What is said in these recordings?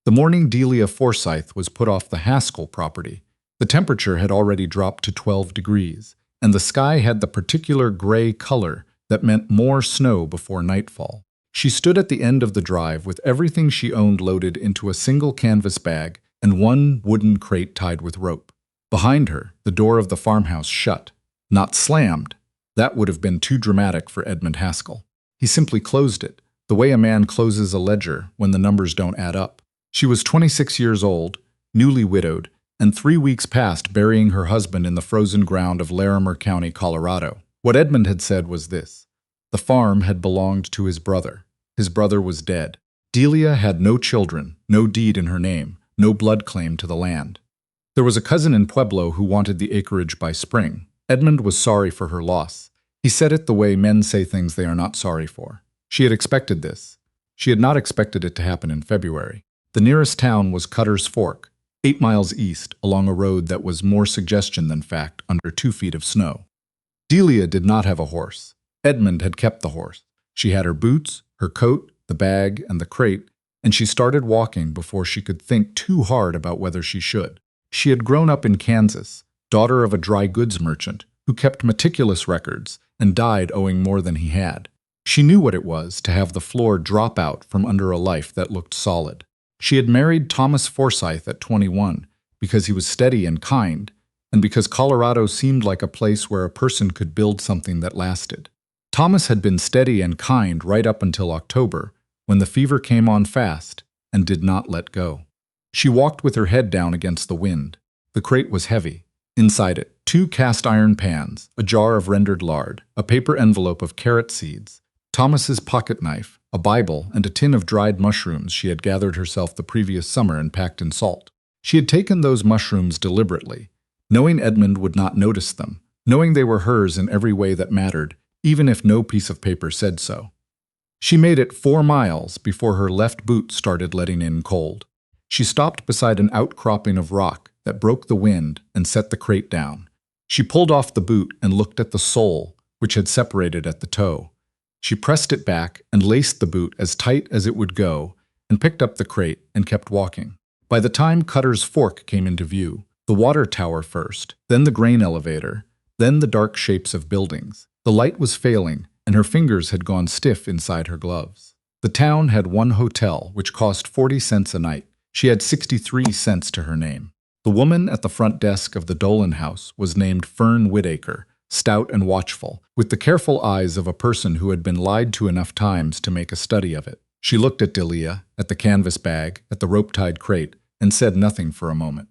The morning Delia Forsythe was put off the Haskell property, the temperature had already dropped to 12 degrees, and the sky had the particular gray color that meant more snow before nightfall. She stood at the end of the drive with everything she owned loaded into a single canvas bag and one wooden crate tied with rope. Behind her, the door of the farmhouse shut. Not slammed. That would have been too dramatic for Edmund Haskell. He simply closed it, the way a man closes a ledger when the numbers don't add up. She was 26 years old, newly widowed, and 3 weeks past burying her husband in the frozen ground of Larimer County, Colorado. What Edmund had said was this: the farm had belonged to his brother. His brother was dead. Delia had no children, no deed in her name, no blood claim to the land. There was a cousin in Pueblo who wanted the acreage by spring. Edmund was sorry for her loss. He said it the way men say things they are not sorry for. She had expected this. She had not expected it to happen in February. The nearest town was Cutter's Fork, 8 miles east, along a road that was more suggestion than fact under 2 feet of snow. Delia did not have a horse. Edmund had kept the horse. She had her boots, her coat, the bag, and the crate, and she started walking before she could think too hard about whether she should. She had grown up in Kansas, daughter of a dry goods merchant, who kept meticulous records and died owing more than he had. She knew what it was to have the floor drop out from under a life that looked solid. She had married Thomas Forsythe at 21 because he was steady and kind, and because Colorado seemed like a place where a person could build something that lasted. Thomas had been steady and kind right up until October, when the fever came on fast and did not let go. She walked with her head down against the wind. The crate was heavy. Inside it, 2 cast iron pans, a jar of rendered lard, a paper envelope of carrot seeds, Thomas's pocket knife, a Bible, and a tin of dried mushrooms she had gathered herself the previous summer and packed in salt. She had taken those mushrooms deliberately, knowing Edmund would not notice them, knowing they were hers in every way that mattered, even if no piece of paper said so. She made it 4 miles before her left boot started letting in cold. She stopped beside an outcropping of rock that broke the wind and set the crate down. She pulled off the boot and looked at the sole, which had separated at the toe. She pressed it back and laced the boot as tight as it would go and picked up the crate and kept walking. By the time Cutter's Fork came into view, the water tower first, then the grain elevator, then the dark shapes of buildings. The light was failing, and her fingers had gone stiff inside her gloves. The town had one hotel, which cost 40 cents a night. She had 63 cents to her name. The woman at the front desk of the Dolan house was named Fern Whitaker, stout and watchful, with the careful eyes of a person who had been lied to enough times to make a study of it. She looked at Delia, at the canvas bag, at the rope-tied crate, and said nothing for a moment.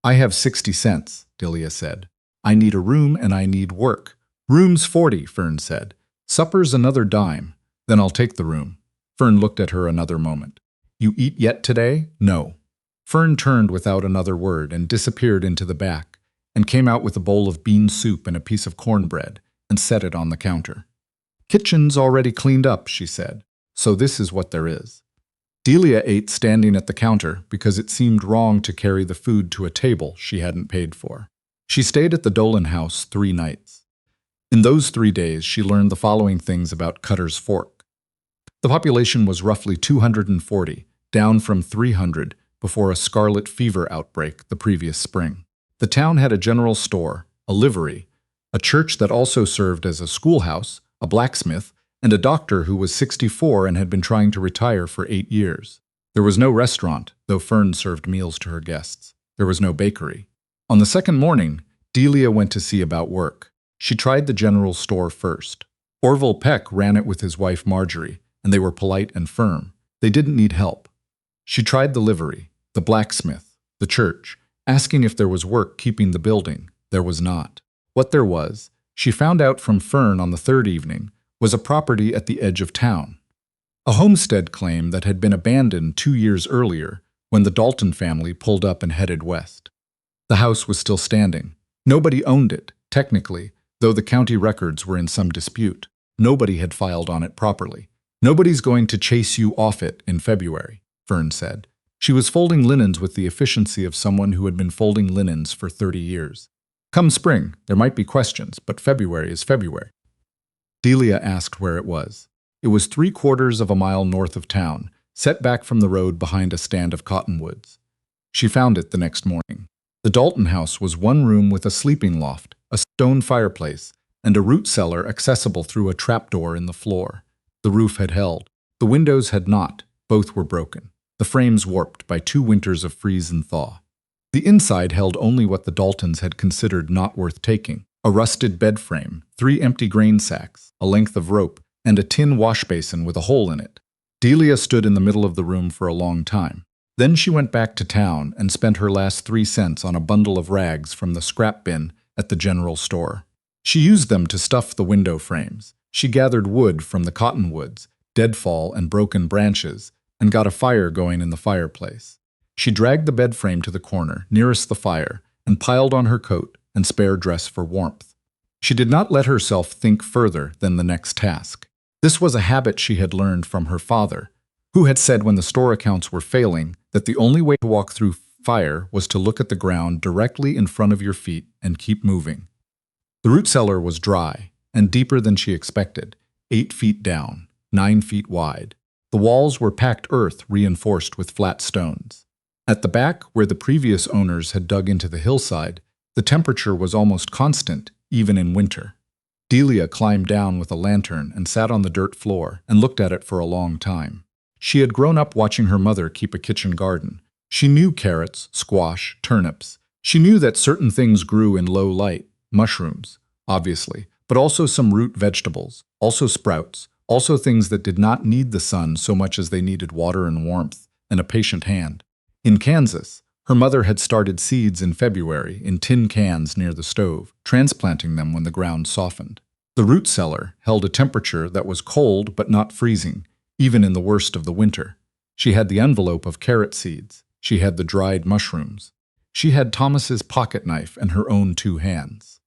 "I have 60 cents, Delia said. "I need a room and I need work." "Room's 40, Fern said. "Supper's another dime. "Then I'll take the room." Fern looked at her another moment. "You eat yet today?" "No." Fern turned without another word and disappeared into the back, and came out with a bowl of bean soup and a piece of cornbread, and set it on the counter. "Kitchen's already cleaned up," she said, "so this is what there is." Delia ate standing at the counter because it seemed wrong to carry the food to a table she hadn't paid for. She stayed at the Dolan house 3 nights. In those 3 days, she learned the following things about Cutter's Fork. The population was roughly 240, down from 300 before a scarlet fever outbreak the previous spring. The town had a general store, a livery, a church that also served as a schoolhouse, a blacksmith, and a doctor who was 64 and had been trying to retire for 8 years. There was no restaurant, though Fern served meals to her guests. There was no bakery. On the second morning, Delia went to see about work. She tried the general store first. Orville Peck ran it with his wife Marjorie, and they were polite and firm. They didn't need help. She tried the livery, the blacksmith, the church, asking if there was work keeping the building. There was not. What there was, she found out from Fern on the 3rd evening, was a property at the edge of town. A homestead claim that had been abandoned 2 years earlier when the Dalton family pulled up and headed west. The house was still standing. Nobody owned it, technically, though the county records were in some dispute. Nobody had filed on it properly. "Nobody's going to chase you off it in February," Fern said. She was folding linens with the efficiency of someone who had been folding linens for 30 years. "Come spring, there might be questions, but February is February." Delia asked where it was. It was 3/4 of a mile north of town, set back from the road behind a stand of cottonwoods. She found it the next morning. The Dalton house was one room with a sleeping loft, a stone fireplace, and a root cellar accessible through a trapdoor in the floor. The roof had held. The windows had not. Both were broken, the frames warped by 2 winters of freeze and thaw. The inside held only what the Daltons had considered not worth taking: a rusted bed frame, 3 empty grain sacks, a length of rope, and a tin wash basin with a hole in it. Delia stood in the middle of the room for a long time. Then she went back to town and spent her last 3 cents on a bundle of rags from the scrap bin at the general store. She used them to stuff the window frames. She gathered wood from the cottonwoods, deadfall and broken branches, and got a fire going in the fireplace. She dragged the bed frame to the corner, nearest the fire, and piled on her coat and spare dress for warmth. She did not let herself think further than the next task. This was a habit she had learned from her father, who had said when the store accounts were failing that the only way to walk through fire was to look at the ground directly in front of your feet and keep moving. The root cellar was dry and deeper than she expected, 8 feet down, 9 feet wide. The walls were packed earth reinforced with flat stones. At the back, where the previous owners had dug into the hillside, the temperature was almost constant, even in winter. Delia climbed down with a lantern and sat on the dirt floor and looked at it for a long time. She had grown up watching her mother keep a kitchen garden. She knew carrots, squash, turnips. She knew that certain things grew in low light, mushrooms, obviously, but also some root vegetables, also sprouts, also things that did not need the sun so much as they needed water and warmth and a patient hand. In Kansas, her mother had started seeds in February in tin cans near the stove, transplanting them when the ground softened. The root cellar held a temperature that was cold but not freezing, even in the worst of the winter. She had the envelope of carrot seeds. She had the dried mushrooms. She had Thomas's pocket knife and her own 2 hands.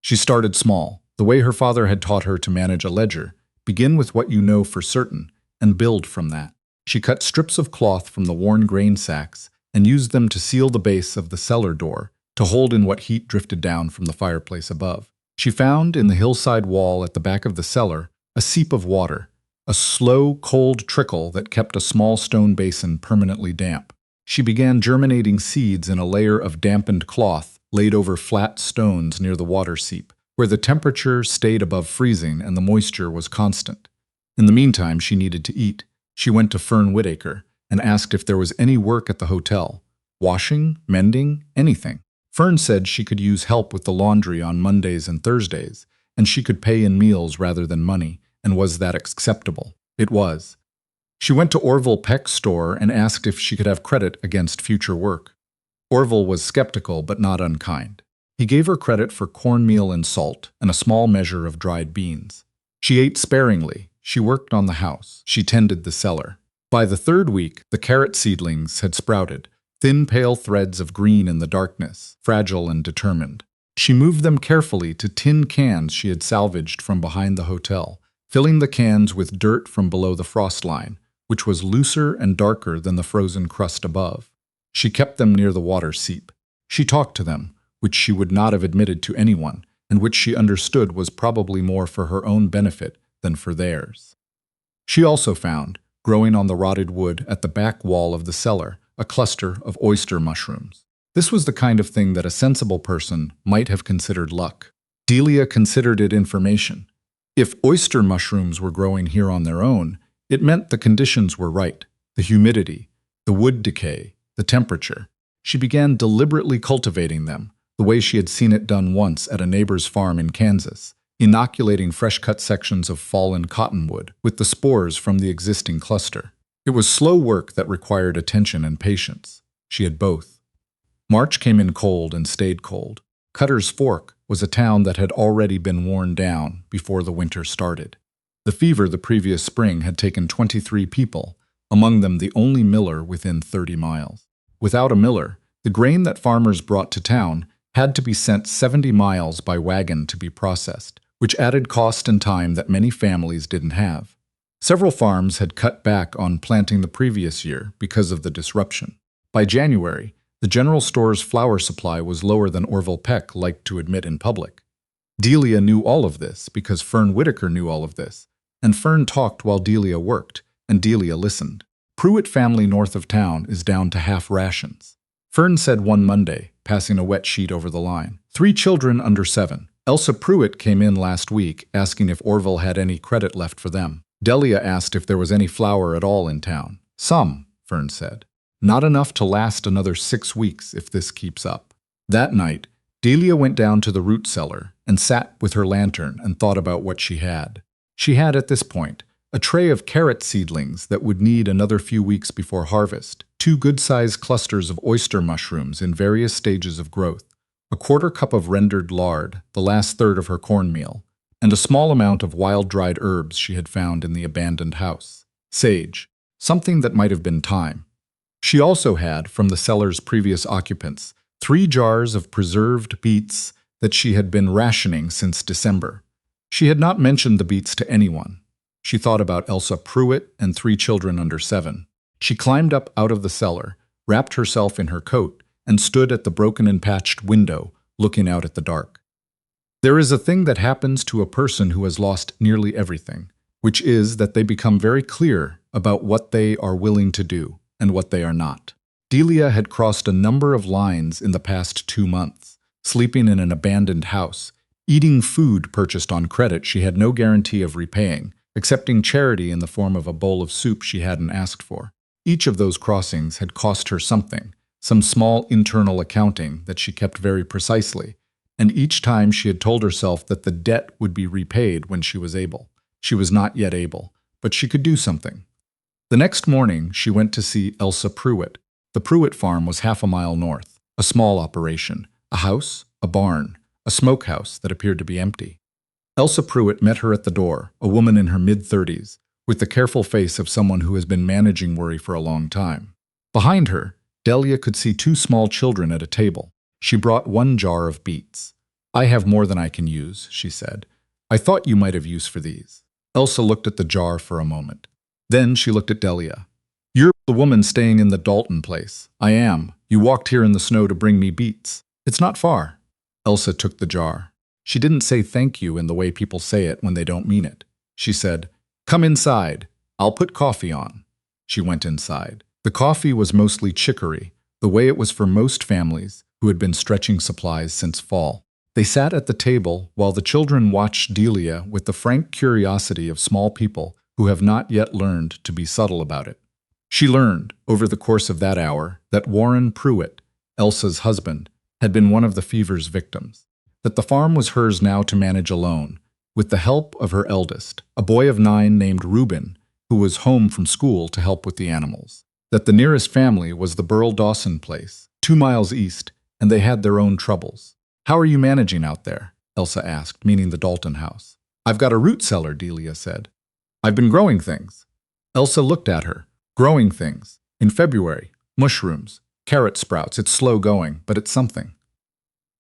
She started small, the way her father had taught her to manage a ledger. Begin with what you know for certain, and build from that. She cut strips of cloth from the worn grain sacks and used them to seal the base of the cellar door, to hold in what heat drifted down from the fireplace above. She found in the hillside wall at the back of the cellar a seep of water, a slow, cold trickle that kept a small stone basin permanently damp. She began germinating seeds in a layer of dampened cloth laid over flat stones near the water seep, where the temperature stayed above freezing and the moisture was constant. In the meantime, she needed to eat. She went to Fern Whitaker and asked if there was any work at the hotel. Washing, mending, anything. Fern said she could use help with the laundry on Mondays and Thursdays, and she could pay in meals rather than money, and was that acceptable? It was. She went to Orville Peck's store and asked if she could have credit against future work. Orville was skeptical but not unkind. He gave her credit for cornmeal and salt and a small measure of dried beans. She ate sparingly. She worked on the house. She tended the cellar. By the 3rd week, the carrot seedlings had sprouted, thin pale threads of green in the darkness, fragile and determined. She moved them carefully to tin cans she had salvaged from behind the hotel, filling the cans with dirt from below the frost line, which was looser and darker than the frozen crust above. She kept them near the water seep. She talked to them, which she would not have admitted to anyone, and which she understood was probably more for her own benefit than for theirs. She also found, growing on the rotted wood at the back wall of the cellar, a cluster of oyster mushrooms. This was the kind of thing that a sensible person might have considered luck. Delia considered it information. If oyster mushrooms were growing here on their own, it meant the conditions were right: the humidity, the wood decay, the temperature. She began deliberately cultivating them, the way she had seen it done once at a neighbor's farm in Kansas, inoculating fresh-cut sections of fallen cottonwood with the spores from the existing cluster. It was slow work that required attention and patience. She had both. March came in cold and stayed cold. Cutter's Fork was a town that had already been worn down before the winter started. The fever the previous spring had taken 23 people, among them the only miller within 30 miles. Without a miller, the grain that farmers brought to town had to be sent 70 miles by wagon to be processed, which added cost and time that many families didn't have. Several farms had cut back on planting the previous year because of the disruption. By January, the general store's flour supply was lower than Orville Peck liked to admit in public. Delia knew all of this because Fern Whitaker knew all of this, and Fern talked while Delia worked, and Delia listened. Pruitt family north of town is down to half rations. Fern said one Monday, passing a wet sheet over the line. 3 children under 7. Elsa Pruitt came in last week asking if Orville had any credit left for them. Delia asked if there was any flour at all in town. Some, Fern said. Not enough to last another 6 weeks if this keeps up. That night, Delia went down to the root cellar and sat with her lantern and thought about what she had. She had, at this point, a tray of carrot seedlings that would need another few weeks before harvest, 2 good-sized clusters of oyster mushrooms in various stages of growth, a 1/4 cup of rendered lard, the last third of her cornmeal, and a small amount of wild-dried herbs she had found in the abandoned house. Sage, something that might have been thyme. She also had, from the cellar's previous occupants, 3 jars of preserved beets that she had been rationing since December. She had not mentioned the beets to anyone. She thought about Elsa Pruitt and 3 children under 7. She climbed up out of the cellar, wrapped herself in her coat, and stood at the broken and patched window, looking out at the dark. There is a thing that happens to a person who has lost nearly everything, which is that they become very clear about what they are willing to do and what they are not. Delia had crossed a number of lines in the past 2 months, sleeping in an abandoned house, eating food purchased on credit she had no guarantee of repaying, accepting charity in the form of a bowl of soup she hadn't asked for. Each of those crossings had cost her something, some small internal accounting that she kept very precisely, and each time she had told herself that the debt would be repaid when she was able. She was not yet able, but she could do something. The next morning, she went to see Elsa Pruitt. The Pruitt farm was half a mile north, a small operation, a house, a barn, a smokehouse that appeared to be empty. Elsa Pruitt met her at the door, a woman in her mid-30s, with the careful face of someone who has been managing worry for a long time. Behind her, Delia could see 2 small children at a table. She brought 1 jar of beets. "I have more than I can use," she said. "I thought you might have use for these." Elsa looked at the jar for a moment. Then she looked at Delia. "You're the woman staying in the Dalton place." "I am. You walked here in the snow to bring me beets." "It's not far." Elsa took the jar. She didn't say thank you in the way people say it when they don't mean it. She said, "Come inside. I'll put coffee on." She went inside. The coffee was mostly chicory, the way it was for most families who had been stretching supplies since fall. They sat at the table while the children watched Delia with the frank curiosity of small people who have not yet learned to be subtle about it. She learned, over the course of that hour, that Warren Pruitt, Elsa's husband, had been one of the fever's victims, that the farm was hers now to manage alone, with the help of her eldest, a boy of 9 named Reuben, who was home from school to help with the animals, that the nearest family was the Burl Dawson place, 2 miles east, and they had their own troubles. "How are you managing out there?" Elsa asked, meaning the Dalton house. "I've got a root cellar," Delia said. "I've been growing things." Elsa looked at her. "Growing things. In February. Mushrooms. Carrot sprouts. It's slow going, but it's something."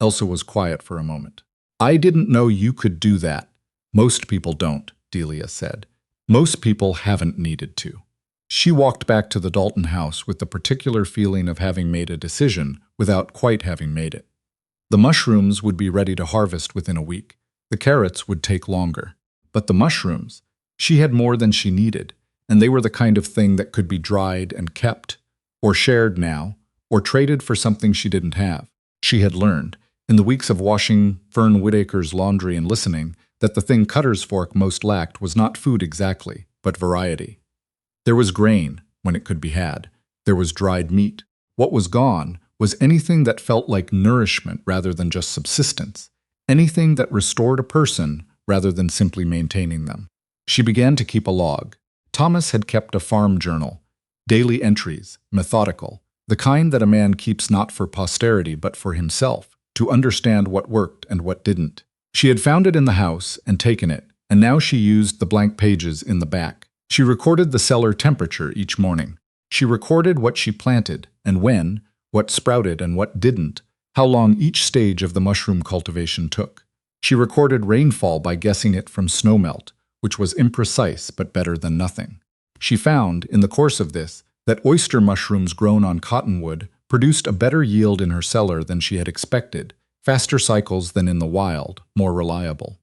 Elsa was quiet for a moment. "I didn't know you could do that. Most people don't," Delia said. "Most people haven't needed to." She walked back to the Dalton house with the particular feeling of having made a decision without quite having made it. The mushrooms would be ready to harvest within a week. The carrots would take longer. But the mushrooms, she had more than she needed, and they were the kind of thing that could be dried and kept, or shared now, or traded for something she didn't have. She had learned, in the weeks of washing Fern Whitaker's laundry and listening, that the thing Cutter's fork most lacked was not food exactly, but variety. There was grain, when it could be had. There was dried meat. What was gone was anything that felt like nourishment rather than just subsistence, anything that restored a person rather than simply maintaining them. She began to keep a log. Thomas had kept a farm journal, daily entries, methodical, the kind that a man keeps not for posterity but for himself, to understand what worked and what didn't. She had found it in the house and taken it, and now she used the blank pages in the back. She recorded the cellar temperature each morning. She recorded what she planted and when, what sprouted and what didn't, how long each stage of the mushroom cultivation took. She recorded rainfall by guessing it from snowmelt, which was imprecise but better than nothing. She found, in the course of this, that oyster mushrooms grown on cottonwood produced a better yield in her cellar than she had expected, faster cycles than in the wild, more reliable.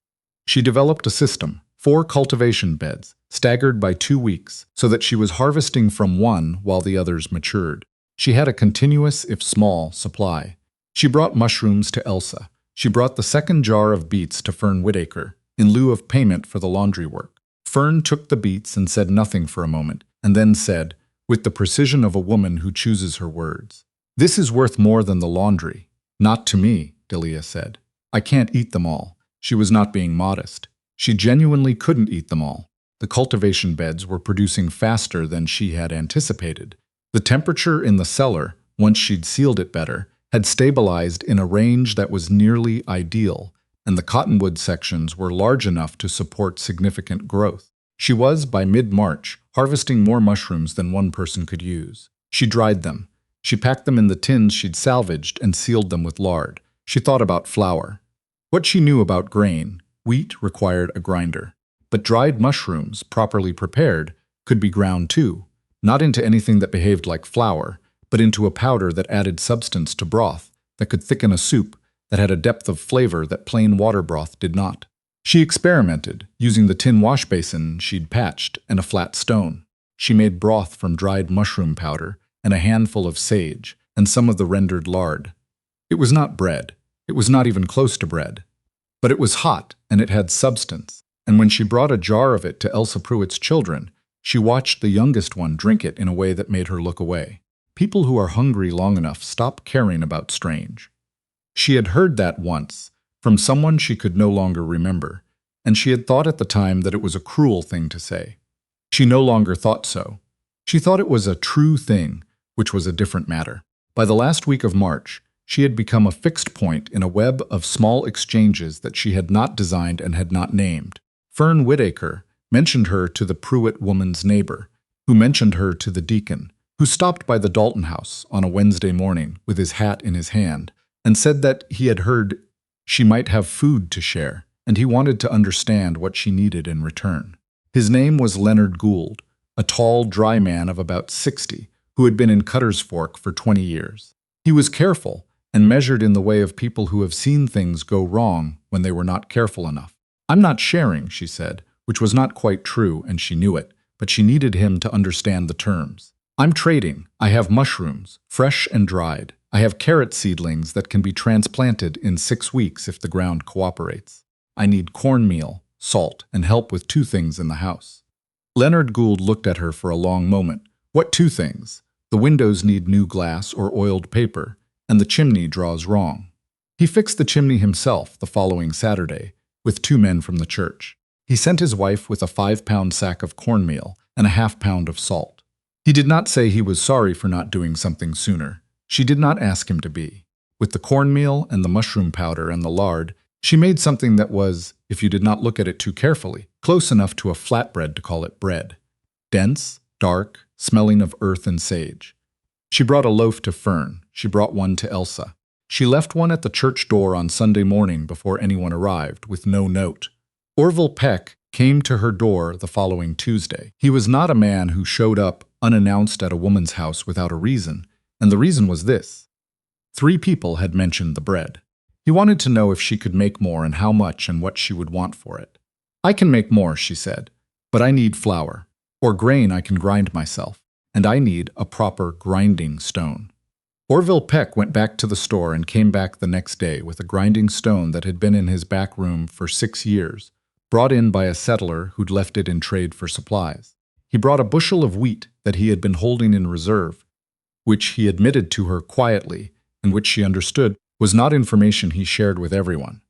She developed a system, 4 cultivation beds, staggered by 2 weeks, so that she was harvesting from one while the others matured. She had a continuous, if small, supply. She brought mushrooms to Elsa. She brought the second jar of beets to Fern Whitaker, in lieu of payment for the laundry work. Fern took the beets and said nothing for a moment, and then said, with the precision of a woman who chooses her words, "This is worth more than the laundry." "Not to me," Delia said. "I can't eat them all." She was not being modest. She genuinely couldn't eat them all. The cultivation beds were producing faster than she had anticipated. The temperature in the cellar, once she'd sealed it better, had stabilized in a range that was nearly ideal, and the cottonwood sections were large enough to support significant growth. She was, by mid-March, harvesting more mushrooms than one person could use. She dried them. She packed them in the tins she'd salvaged and sealed them with lard. She thought about flour. What she knew about grain, wheat required a grinder. But dried mushrooms, properly prepared, could be ground too, not into anything that behaved like flour, but into a powder that added substance to broth, that could thicken a soup, that had a depth of flavor that plain water broth did not. She experimented, using the tin wash basin she'd patched and a flat stone. She made broth from dried mushroom powder and a handful of sage and some of the rendered lard. It was not bread. It was not even close to bread. But it was hot, and it had substance. And when she brought a jar of it to Elsa Pruitt's children, she watched the youngest one drink it in a way that made her look away. People who are hungry long enough stop caring about strange. She had heard that once, from someone she could no longer remember, and she had thought at the time that it was a cruel thing to say. She no longer thought so. She thought it was a true thing, which was a different matter. By the last week of March, she had become a fixed point in a web of small exchanges that she had not designed and had not named. Fern Whitaker mentioned her to the Pruitt woman's neighbor, who mentioned her to the deacon, who stopped by the Dalton house on a Wednesday morning with his hat in his hand and said that he had heard she might have food to share, and he wanted to understand what she needed in return. His name was Leonard Gould, a tall, dry man of about 60, who had been in Cutter's Fork for 20 years. He was careful and measured in the way of people who have seen things go wrong when they were not careful enough. "I'm not sharing," she said, which was not quite true, and she knew it, but she needed him to understand the terms. "I'm trading. I have mushrooms, fresh and dried. I have carrot seedlings that can be transplanted in 6 weeks if the ground cooperates. I need cornmeal, salt, and help with 2 things in the house." Leonard Gould looked at her for a long moment. "What 2 things? The windows need new glass or oiled paper, and the chimney draws wrong." He fixed the chimney himself the following Saturday, with 2 men from the church. He sent his wife with a 5-pound sack of cornmeal and a half-pound of salt. He did not say he was sorry for not doing something sooner. She did not ask him to be. With the cornmeal and the mushroom powder and the lard, she made something that was, if you did not look at it too carefully, close enough to a flatbread to call it bread. Dense, dark, smelling of earth and sage. She brought a loaf to Fern. She brought one to Elsa. She left one at the church door on Sunday morning before anyone arrived, with no note. Orville Peck came to her door the following Tuesday. He was not a man who showed up unannounced at a woman's house without a reason, and the reason was this. 3 people had mentioned the bread. He wanted to know if she could make more and how much and what she would want for it. "I can make more," she said, "but I need flour, or grain I can grind myself, and I need a proper grinding stone." Orville Peck went back to the store and came back the next day with a grinding stone that had been in his back room for 6 years, brought in by a settler who'd left it in trade for supplies. He brought a bushel of wheat that he had been holding in reserve, which he admitted to her quietly, and which she understood was not information he shared with everyone.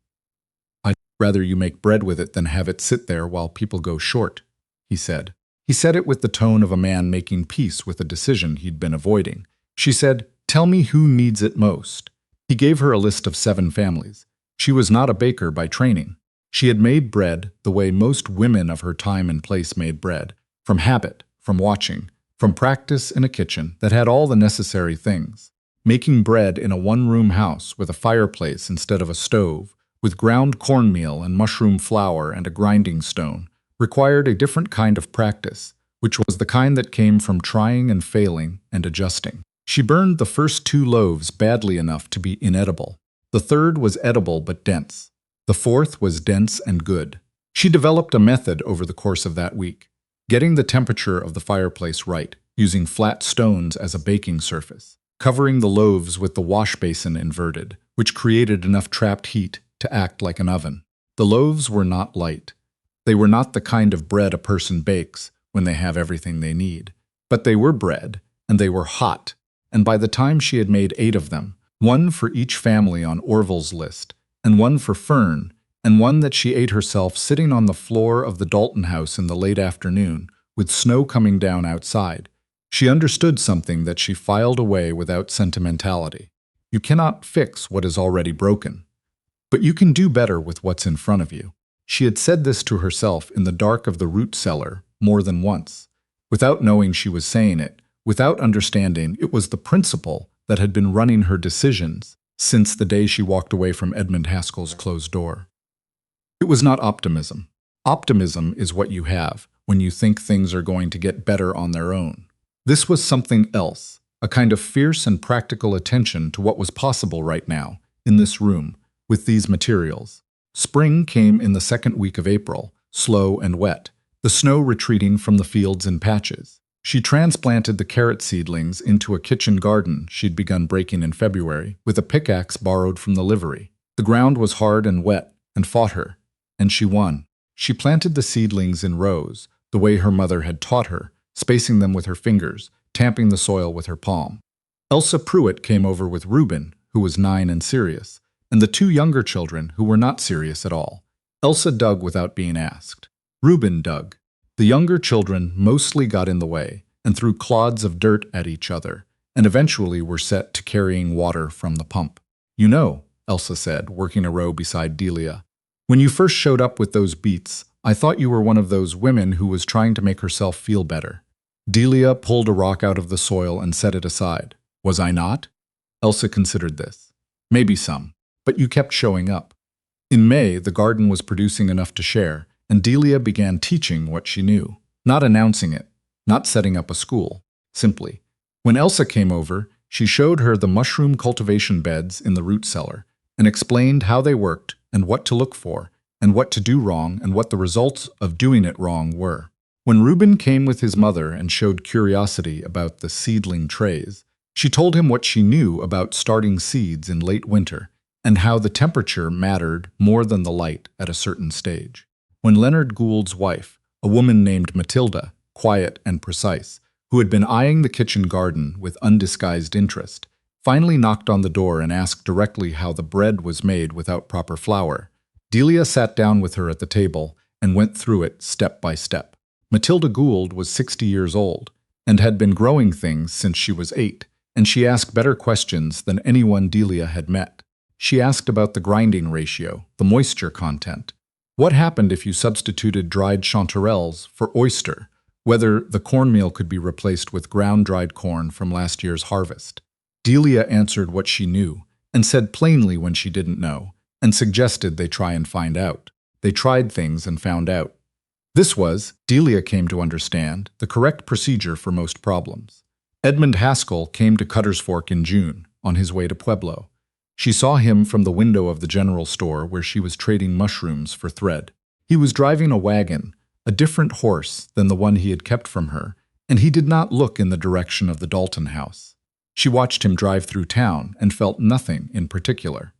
"I'd rather you make bread with it than have it sit there while people go short," he said. He said it with the tone of a man making peace with a decision he'd been avoiding. She said, "Tell me who needs it most." He gave her a list of 7 families. She was not a baker by training. She had made bread the way most women of her time and place made bread, from habit, from watching, from practice in a kitchen that had all the necessary things. Making bread in a one-room house with a fireplace instead of a stove, with ground cornmeal and mushroom flour and a grinding stone, required a different kind of practice, which was the kind that came from trying and failing and adjusting. She burned the first 2 loaves badly enough to be inedible. The third was edible but dense. The fourth was dense and good. She developed a method over the course of that week. getting the temperature of the fireplace right, using flat stones as a baking surface, covering the loaves with the wash basin inverted, which created enough trapped heat to act like an oven. The loaves were not light. They were not the kind of bread a person bakes when they have everything they need. But they were bread, and they were hot, and by the time she had made 8 of them, one for each family on Orville's list, and one for Fern, and one that she ate herself sitting on the floor of the Dalton house in the late afternoon, with snow coming down outside, she understood something that she filed away without sentimentality. You cannot fix what is already broken, but you can do better with what's in front of you. She had said this to herself in the dark of the root cellar more than once, without knowing she was saying it, without understanding it was the principle that had been running her decisions since the day she walked away from Edmund Haskell's closed door. It was not optimism. Optimism is what you have when you think things are going to get better on their own. This was something else, a kind of fierce and practical attention to what was possible right now, in this room, with these materials. Spring came in the second week of April, slow and wet, the snow retreating from the fields in patches. She transplanted the carrot seedlings into a kitchen garden she'd begun breaking in February, with a pickaxe borrowed from the livery. The ground was hard and wet, and fought her, and she won. She planted the seedlings in rows, the way her mother had taught her, spacing them with her fingers, tamping the soil with her palm. Elsa Pruitt came over with Reuben, who was 9 and serious, and the 2 younger children who were not serious at all. Elsa dug without being asked. Reuben dug. The younger children mostly got in the way and threw clods of dirt at each other, and eventually were set to carrying water from the pump. "You know," Elsa said, working a row beside Delia, "when you first showed up with those beets, I thought you were one of those women who was trying to make herself feel better." Delia pulled a rock out of the soil and set it aside. "Was I not?" Elsa considered this. "Maybe some, but you kept showing up." In May, the garden was producing enough to share, and Delia began teaching what she knew, not announcing it, not setting up a school, simply. When Elsa came over, she showed her the mushroom cultivation beds in the root cellar, and explained how they worked and what to look for, and what to do wrong and what the results of doing it wrong were. When Reuben came with his mother and showed curiosity about the seedling trays, she told him what she knew about starting seeds in late winter, and how the temperature mattered more than the light at a certain stage. When Leonard Gould's wife, a woman named Matilda, quiet and precise, who had been eyeing the kitchen garden with undisguised interest, finally knocked on the door and asked directly how the bread was made without proper flour, Delia sat down with her at the table and went through it step by step. Matilda Gould was 60 years old and had been growing things since she was 8, and she asked better questions than anyone Delia had met. She asked about the grinding ratio, the moisture content. What happened if you substituted dried chanterelles for oyster? Whether the cornmeal could be replaced with ground dried corn from last year's harvest. Delia answered what she knew, and said plainly when she didn't know, and suggested they try and find out. They tried things and found out. This was, Delia came to understand, the correct procedure for most problems. Edmund Haskell came to Cutter's Fork in June, on his way to Pueblo. She saw him from the window of the general store where she was trading mushrooms for thread. He was driving a wagon, a different horse than the one he had kept from her, and he did not look in the direction of the Dalton house. She watched him drive through town and felt nothing in particular.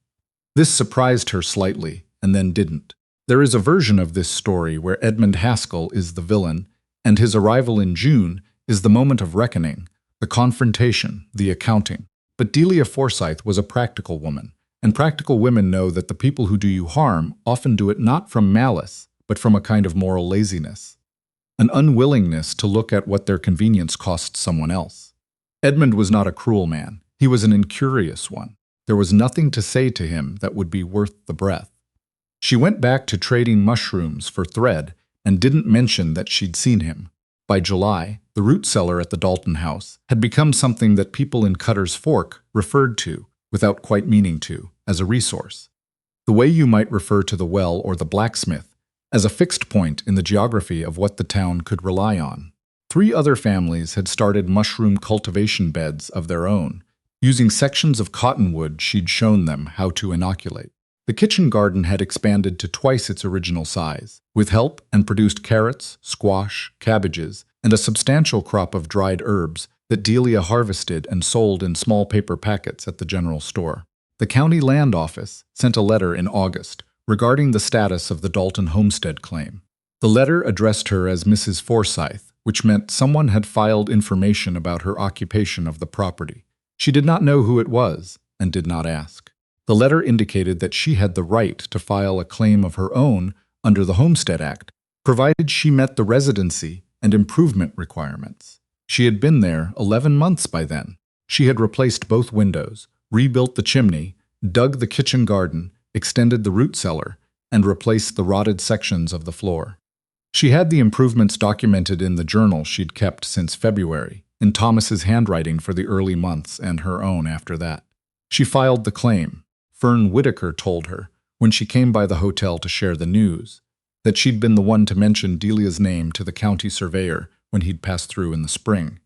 This surprised her slightly, and then didn't. There is a version of this story where Edmund Haskell is the villain, and his arrival in June is the moment of reckoning, the confrontation, the accounting. But Delia Forsythe was a practical woman, and practical women know that the people who do you harm often do it not from malice, but from a kind of moral laziness, an unwillingness to look at what their convenience costs someone else. Edmund was not a cruel man. He was an incurious one. There was nothing to say to him that would be worth the breath. She went back to trading mushrooms for thread and didn't mention that she'd seen him. By July, the root cellar at the Dalton house had become something that people in Cutter's Fork referred to, without quite meaning to, as a resource. The way you might refer to the well or the blacksmith, as a fixed point in the geography of what the town could rely on. 3 other families had started mushroom cultivation beds of their own, using sections of cottonwood she'd shown them how to inoculate. The kitchen garden had expanded to twice its original size, with help, and produced carrots, squash, cabbages, and a substantial crop of dried herbs that Delia harvested and sold in small paper packets at the general store. The county land office sent a letter in August regarding the status of the Dalton homestead claim. The letter addressed her as Mrs. Forsythe, which meant someone had filed information about her occupation of the property. She did not know who it was and did not ask. The letter indicated that she had the right to file a claim of her own under the Homestead Act, provided she met the residency and improvement requirements. She had been there 11 months by then. She had replaced both windows, rebuilt the chimney, dug the kitchen garden, extended the root cellar, and replaced the rotted sections of the floor. She had the improvements documented in the journal she'd kept since February, in Thomas's handwriting for the early months and her own after that. She filed the claim. Fern Whitaker told her, when she came by the hotel to share the news, that she'd been the one to mention Delia's name to the county surveyor when he'd passed through in the spring.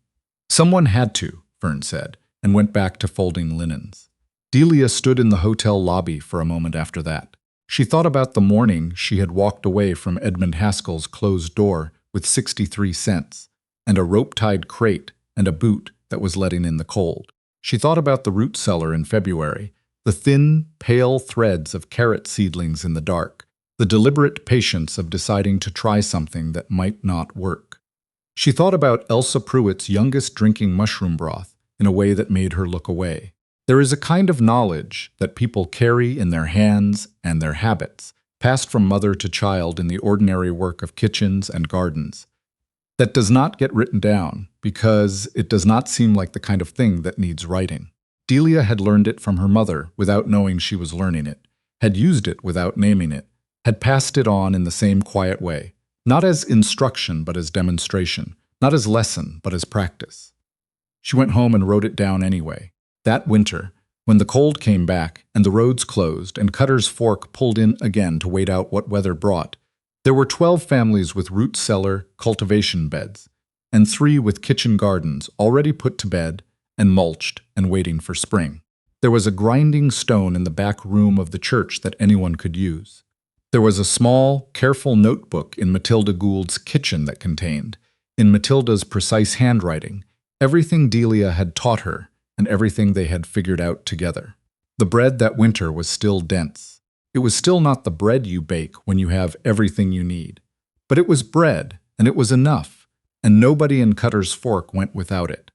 Someone had to, Fern said, and went back to folding linens. Delia stood in the hotel lobby for a moment after that. She thought about the morning she had walked away from Edmund Haskell's closed door with 63 cents, and a rope-tied crate and a boot that was letting in the cold. She thought about the root cellar in February, the thin, pale threads of carrot seedlings in the dark, the deliberate patience of deciding to try something that might not work. She thought about Elsa Pruitt's youngest drinking mushroom broth in a way that made her look away. There is a kind of knowledge that people carry in their hands and their habits, passed from mother to child in the ordinary work of kitchens and gardens, that does not get written down because it does not seem like the kind of thing that needs writing. Delia had learned it from her mother without knowing she was learning it, had used it without naming it, had passed it on in the same quiet way, not as instruction but as demonstration, not as lesson but as practice. She went home and wrote it down anyway. That winter, when the cold came back and the roads closed and Cutter's Fork pulled in again to wait out what weather brought, there were 12 families with root cellar cultivation beds, and 3 with kitchen gardens already put to bed and mulched and waiting for spring. There was a grinding stone in the back room of the church that anyone could use. There was a small, careful notebook in Matilda Gould's kitchen that contained, in Matilda's precise handwriting, everything Delia had taught her and everything they had figured out together. The bread that winter was still dense. It was still not the bread you bake when you have everything you need, but it was bread, and it was enough, and nobody in Cutter's Fork went without it.